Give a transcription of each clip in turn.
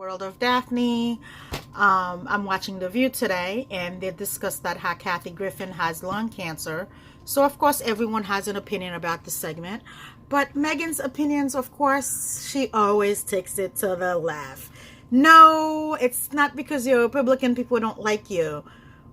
World of Daphne. I'm watching The View today, and they discussed that how Kathy Griffin has lung cancer. So, of course, everyone has an opinion about the segment. But Meghan's opinions, of course, she always takes it to the left. No, it's not because you're Republican people don't like you.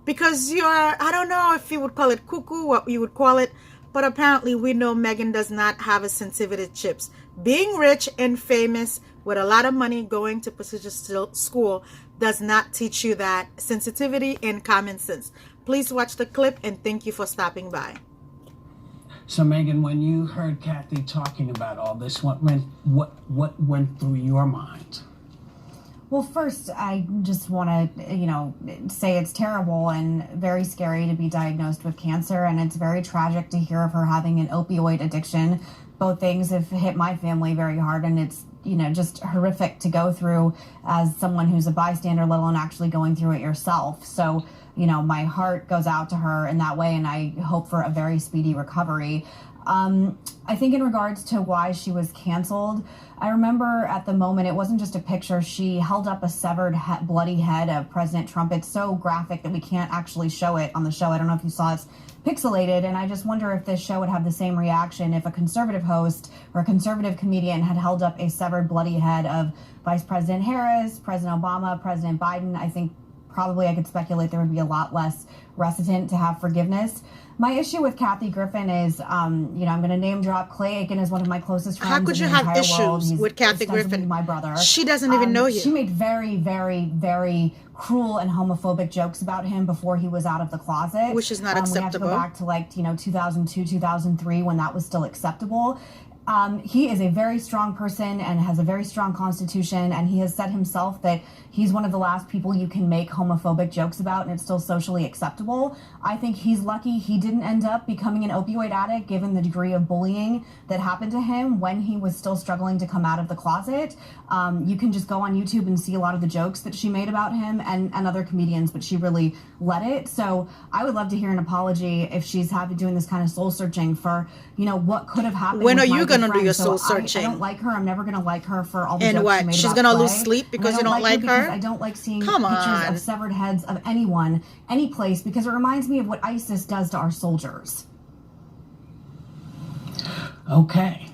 Because you're, I don't know if you would call it cuckoo, what you would call it. But apparently we know Meghan does not have a sensitivity chips. Being rich and famous with a lot of money going to prestigious school does not teach you that sensitivity and common sense. Please watch the clip and thank you for stopping by. So Meghan, when you heard Kathy talking about all this, what went through your mind? Well, first, I just want to, say it's terrible and very scary to be diagnosed with cancer. And it's very tragic to hear of her having an opioid addiction. Both things have hit my family very hard. And it's, just horrific to go through as someone who's a bystander, let alone actually going through it yourself. So, my heart goes out to her in that way. And I hope for a very speedy recovery. I think in regards to why she was canceled, I remember at the moment, it wasn't just a picture. She held up a severed bloody head of President Trump. It's so graphic that we can't actually show it on the show. I don't know if you saw it. It's pixelated. And I just wonder if this show would have the same reaction if a conservative host or a conservative comedian had held up a severed bloody head of Vice President Harris, President Obama, President Biden. I think probably I could speculate there would be a lot less reticent to have forgiveness. My issue with Kathy Griffin is, I'm going to name drop. Clay Aiken is one of my closest friends. How could you have issues with Kathy Griffin? My brother. She doesn't even know you. She made very, very, very cruel and homophobic jokes about him before he was out of the closet. Which is not acceptable. We have to go back to 2002, 2003 when that was still acceptable. He is a very strong person and has a very strong constitution, and he has said himself that he's one of the last people you can make homophobic jokes about and it's still socially acceptable. I think he's lucky he didn't end up becoming an opioid addict given the degree of bullying that happened to him when he was still struggling to come out of the closet. You can just go on YouTube and see a lot of the jokes that she made about him and other comedians, but she really let it. So I would love to hear an apology if she's doing this kind of soul searching for, what could have happened. When are you going to do your soul searching? I don't like her. I'm never going to like her for all the jokes and what? She made She's about going to Clay. lose sleep because you don't like her? I don't like seeing Come pictures on. of severed heads of anyone, any place, because it reminds me of what ISIS does to our soldiers. Okay.